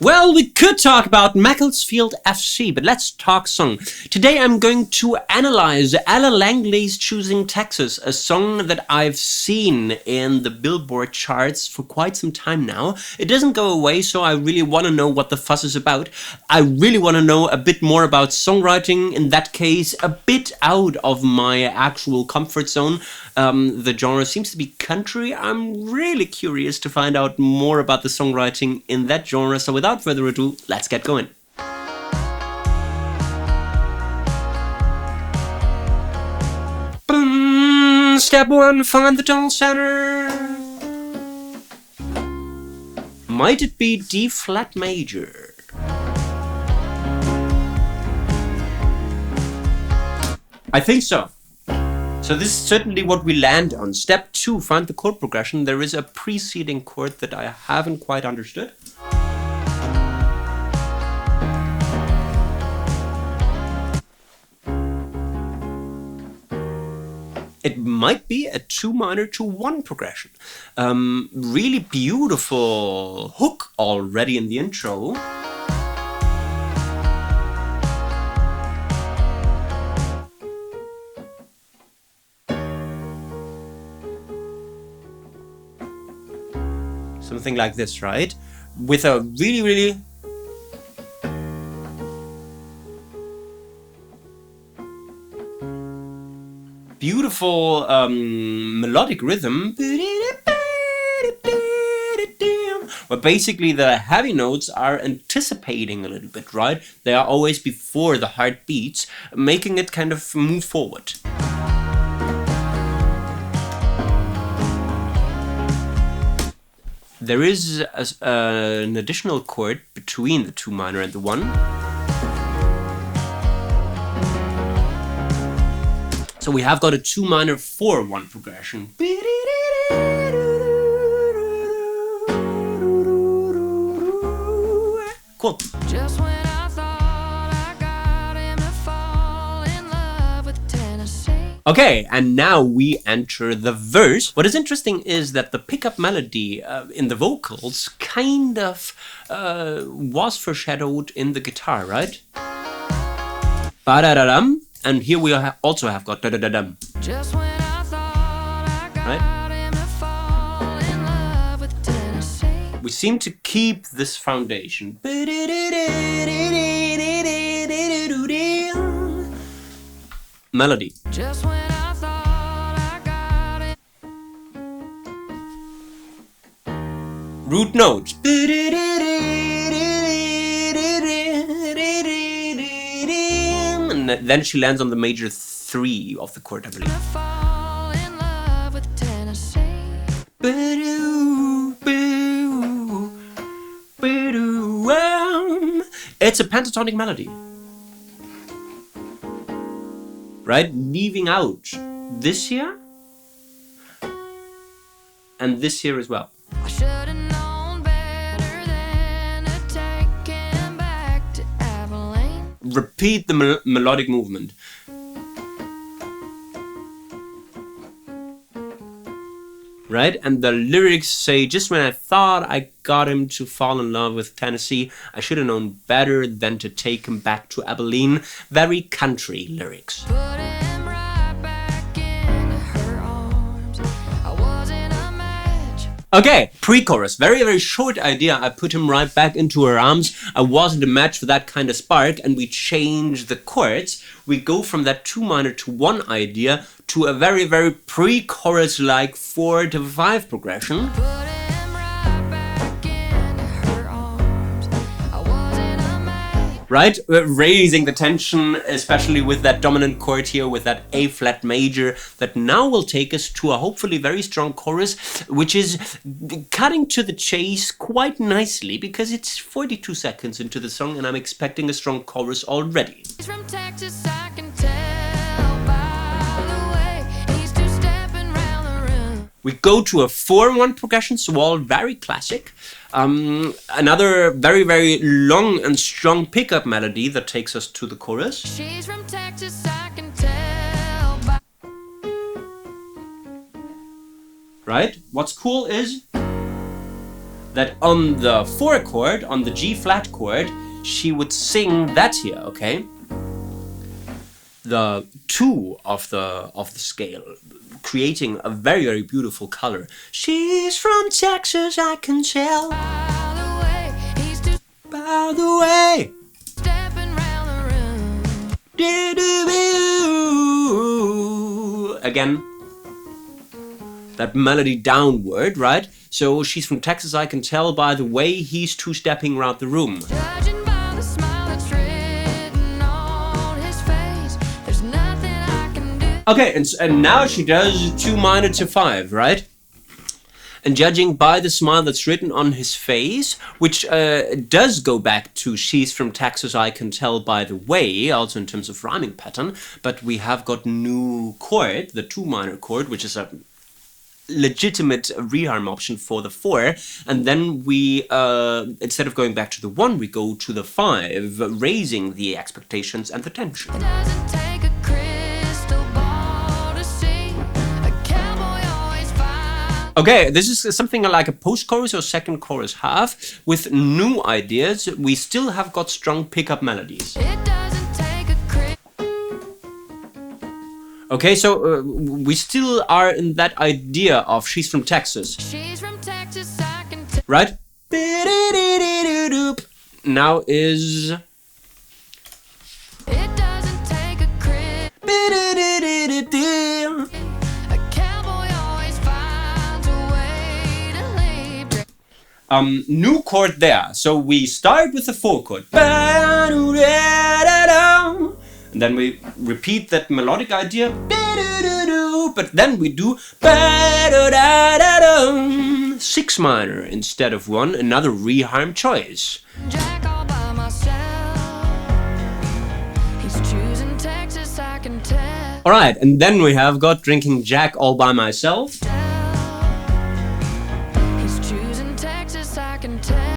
Well, we could talk about Macclesfield FC, but let's talk song. Today I'm going to analyze Ella Langley's Choosin, Texas, a song that I've seen in the Billboard charts for quite some time now. It doesn't go away, so I really want to know what the fuss is about. I really want to know a bit more about songwriting, in that case, a bit out of my actual comfort zone. The genre seems to be country. I'm really curious to find out more about the songwriting in that genre, so without further ado, let's get going. Step 1, find the tonal center. Might it be D flat major? I think so. So this is certainly what we land on. Step 2, find the chord progression. There is a preceding chord that I haven't quite understood. It might be a 2 minor to 1 progression. Really beautiful hook already in the intro. Something like this, right? With a really beautiful melodic rhythm, where basically the heavy notes are anticipating a little bit, right? They are always before the hard beats, making it kind of move forward. There is an additional chord between the 2 minor and the 1. So we have got a 2 minor 4-1 progression. Cool. Just when I thought I got him to fall in love with Tennessee. Okay, and now we enter the verse. What is interesting is that the pickup melody in the vocals kind of was foreshadowed in the guitar, right? Ba-da-da-dum. And here we also have got da-da-da-dum. Just when I thought I got him to fall in love with Tennessee. We seem to keep this foundation. Melody. Just when I thought I got it. Root note. And then she lands on the major 3 of the chord, I believe. Fall in love with Tennessee. It's a pentatonic melody, right? Leaving out this here and this here as well. I should have known better than to take him back to Abilene. Repeat the melodic movement. Right? And the lyrics say, just when I thought I got him to fall in love with Tennessee, I should have known better than to take him back to Abilene. Very country lyrics. Put him right back in her arms. I wasn't a match. Okay, pre-chorus. Very, very short idea. I put him right back into her arms. I wasn't a match for that kind of spark. And we change the chords. We go from that 2 minor to 1 idea to a very, very pre-chorus like 4 to 5 progression. Right? We're raising the tension, especially with that dominant chord here, with that A flat major, that now will take us to a hopefully very strong chorus, which is cutting to the chase quite nicely, because it's 42 seconds into the song and I'm expecting a strong chorus already. He's from Texas, I can tell by the way he's two-stepping round the room. We go to a 4-1 progression, so all very classic. Another very, very long and strong pickup melody that takes us to the chorus. She's from Texas, I can tell by... Right? What's cool is that on the 4 chord, on the G flat chord, she would sing that here, okay? The 2 of the scale, creating a very, very beautiful color. She's from Texas, I can tell. By the way, stepping round the room. Again, that melody downward, right? So she's from Texas, I can tell by the way he's two-stepping around the room. Judging by the smile that's written on his face, there's nothing I can do. Okay, and now she does 2 minor to 5, right? And judging by the smile that's written on his face, which does go back to she's from Texas, I can tell by the way, also in terms of rhyming pattern, but we have got new chord, the 2 minor chord, which is a legitimate reharm option for the 4, and then we instead of going back to the 1, we go to the 5, raising the expectations and the tension. It doesn't take a crystal ball to see a cowboy always finds. Okay, this is something like a post-chorus or second chorus half with new ideas. We still have got strong pickup melodies. It doesn't take a okay, so we still are in that idea of she's from Texas. She's from Texas, I can tell. Right? Now is... It doesn't take a cowboy always finds a way to leave. New chord there. So we start with the 4 chord. And then we repeat that melodic idea, but then we do 6 minor instead of 1, another reharm choice. Jack all by myself. He's choosing Texas, I can tell. All right, and then we have got drinking Jack all by myself. He's choosing Texas, I can tell.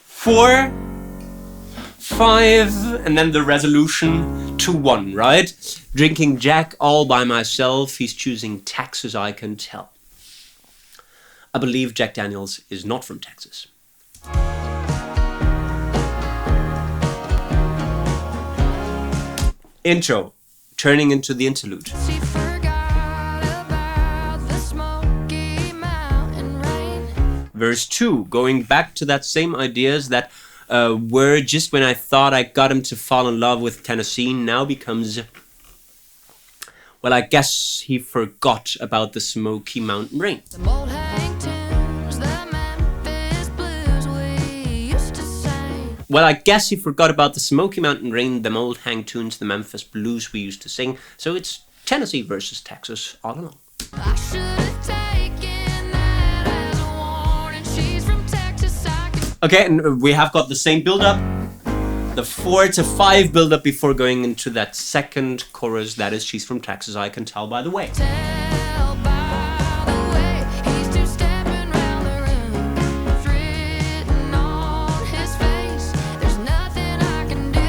4, 5, and then the resolution to 1, right? Drinking Jack all by myself, he's choosing Texas, I can tell. I believe Jack Daniels is not from Texas. Intro, turning into the interlude. She forgot about the Smoky Mountain rain. Verse 2, going back to that same ideas that were just when I thought I got him to fall in love with Tennessee, now becomes, well, I guess he forgot about the Smoky Mountain rain. The old hang tunes, the Memphis blues we used to sing. Well, I guess he forgot about the Smoky Mountain rain, them old hang tunes, the Memphis blues we used to sing. So it's Tennessee versus Texas all along. I should have taken that as a warning. She's from Texas, I can... Okay, and we have got the same build-up, the 4 to 5 build-up before going into that second chorus, that is she's from Texas, I can tell by the way. Tell by the way, he's two-stepping round the room. It's written on his face, there's nothing I can do.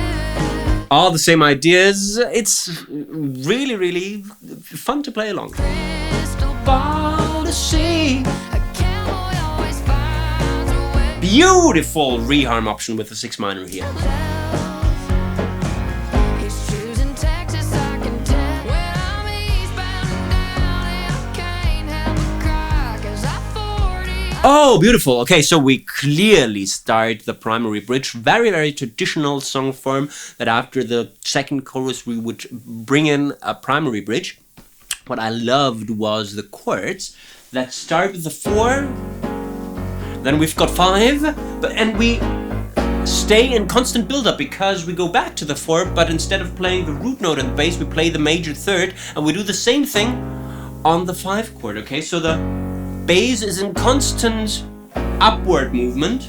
All the same ideas, it's really, really fun to play along. Crystal ball to see. Beautiful reharm option with the 6 minor here. Oh, beautiful. Okay, so we clearly start the primary bridge. Very, very traditional song form that after the second chorus we would bring in a primary bridge. What I loved was the chords that start with the 4. Then we've got 5, and we stay in constant build-up because we go back to the 4, but instead of playing the root note and the bass, we play the major 3rd, and we do the same thing on the 5 chord, okay? So the bass is in constant upward movement.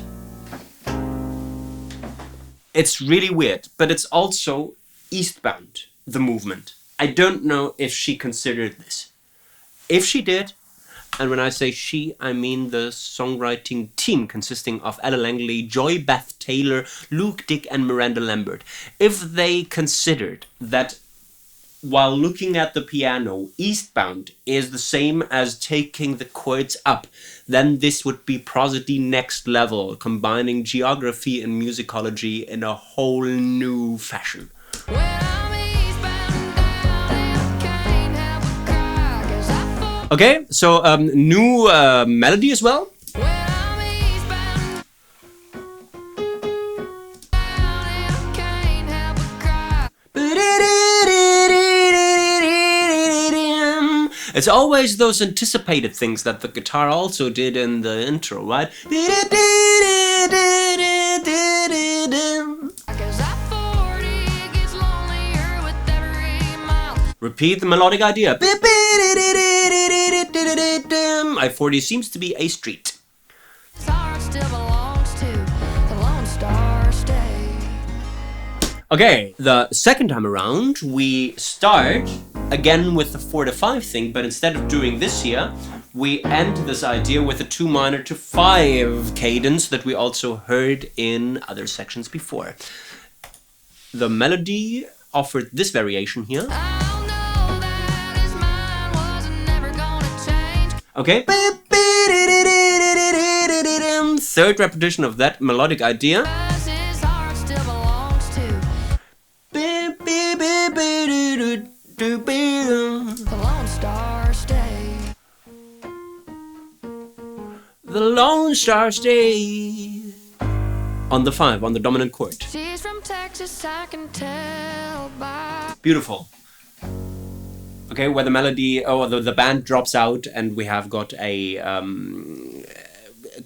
It's really weird, but it's also eastbound, the movement. I don't know if she considered this. If she did, and when I say she, I mean the songwriting team consisting of Ella Langley, Joy Beth Taylor, Luke Dick, and Miranda Lambert. If they considered that while looking at the piano, eastbound is the same as taking the chords up, then this would be prosody next level, combining geography and musicology in a whole new fashion. Okay, so new melody as well. It's always those anticipated things that the guitar also did in the intro, right? Repeat the melodic idea. I-40 seems to be A Street. Okay, the second time around, we start again with the 4-5 thing, but instead of doing this here, we end this idea with a 2 minor to 5 cadence that we also heard in other sections before. The melody offered this variation here. Okay. Third repetition of that melodic idea. The Lone Star stays on the 5, on the dominant chord. She's from Texas, I can tell by... Beautiful. Okay, where the melody, the band drops out and we have got a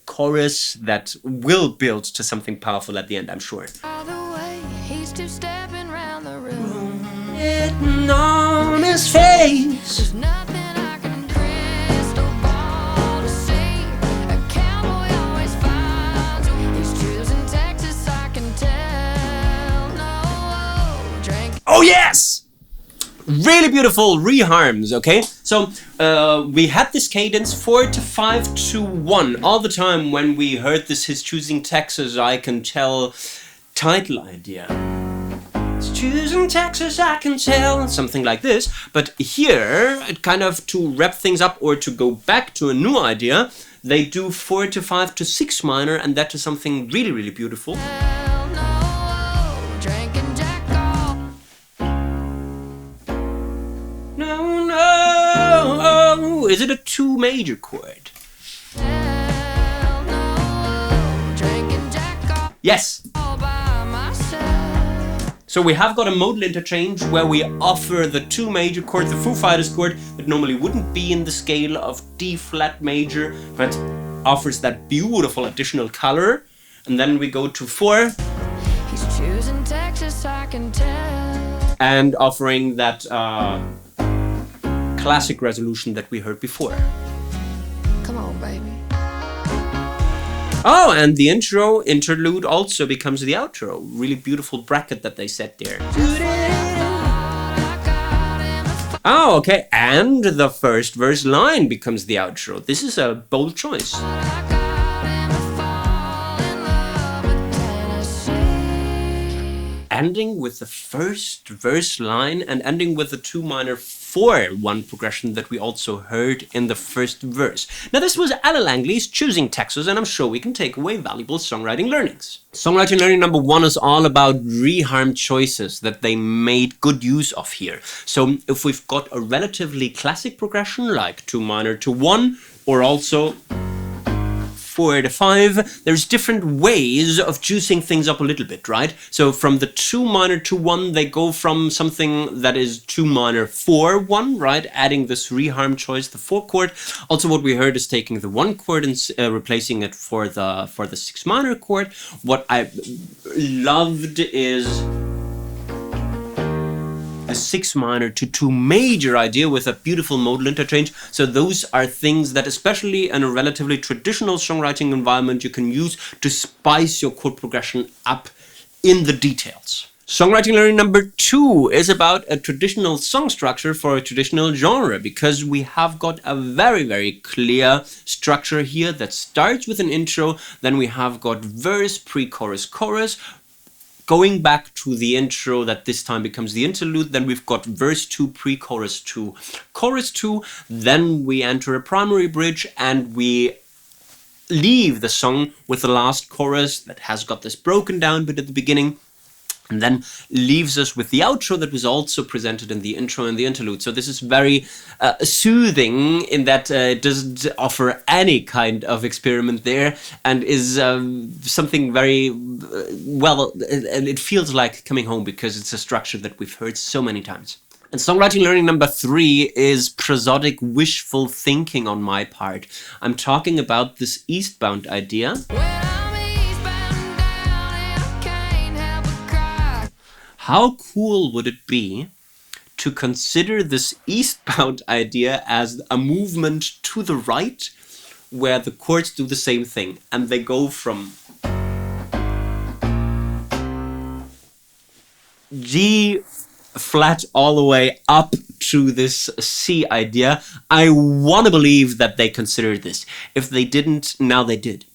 chorus that will build to something powerful at the end, I'm sure. By the way, he's two-stepping round the room, hitting on his face. There's nothing I can crystal ball to see. A cowboy always finds he's choosing Texas, I can tell. No, drink. Oh yes! Really beautiful reharms, okay? So we had this cadence 4-5 to 1 all the time when we heard this His Choosing Texas, I Can Tell title idea. It's choosing Texas, I can tell, something like this. But here, it kind of to wrap things up or to go back to a new idea, they do 4-5 to 6 minor, and that is something really, really beautiful. Is it a 2 major chord? Yes! So we have got a modal interchange where we offer the 2 major chord, the Foo Fighters chord, that normally wouldn't be in the scale of D flat major, but offers that beautiful additional color. And then we go to 4. He's choosing Texas, I can tell. And offering that classic resolution that we heard before. Come on, baby. Oh, and the interlude also becomes the outro. Really beautiful bracket that they set there. Oh, okay. And the first verse line becomes the outro. This is a bold choice. Ending with the first verse line and ending with the 2 minor 4-1 progression that we also heard in the first verse. Now this was Ella Langley's Choosing Texas, and I'm sure we can take away valuable songwriting learnings. Songwriting learning number 1 is all about reharm choices that they made good use of here. So if we've got a relatively classic progression like 2 minor to 1 or also 4-5, there's different ways of juicing things up a little bit, right? So from the 2 minor to 1, they go from something that is 2 minor 4-1, right? Adding this reharm choice, the 4 chord. Also what we heard is taking the 1 chord and replacing it for the 6 minor chord. What I loved is a 6 minor to 2 major idea with a beautiful modal interchange. So those are things that, especially in a relatively traditional songwriting environment, you can use to spice your chord progression up in the details. Songwriting learning number 2 is about a traditional song structure for a traditional genre, because we have got a very, very clear structure here that starts with an intro, then we have got verse, pre-chorus, chorus, going back to the intro that this time becomes the interlude, then we've got verse 2, pre-chorus 2, chorus 2, then we enter a primary bridge and we leave the song with the last chorus that has got this broken down bit at the beginning, and then leaves us with the outro that was also presented in the intro and the interlude. So this is very soothing in that it doesn't offer any kind of experiment there, and is something very well, and it feels like coming home because it's a structure that we've heard so many times. And songwriting learning number 3 is prosodic wishful thinking on my part. I'm talking about this eastbound idea. How cool would it be to consider this eastbound idea as a movement to the right, where the chords do the same thing, and they go from G flat all the way up to this C idea? I want to believe that they considered this. If they didn't, now they did.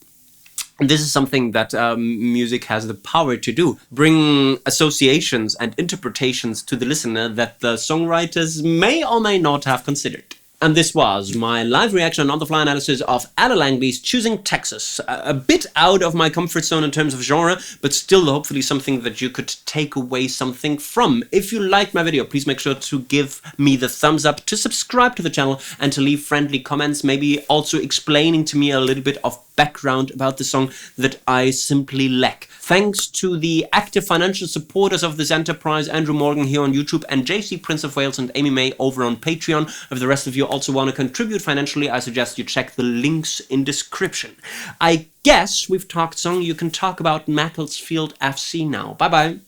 This is something that music has the power to do. Bring associations and interpretations to the listener that the songwriters may or may not have considered. And this was my live reaction and on-the-fly analysis of Ella Langley's Choosin, Texas. A bit out of my comfort zone in terms of genre, but still hopefully something that you could take away something from. If you liked my video, please make sure to give me the thumbs up, to subscribe to the channel, and to leave friendly comments, maybe also explaining to me a little bit of background about the song that I simply lack. Thanks to the active financial supporters of this enterprise, Andrew Morgan here on YouTube, and JC Prince of Wales and Amy May over on Patreon. If the rest of you also want to contribute financially, I suggest you check the links in description. I guess we've talked song, you can talk about Macclesfield FC now. Bye bye.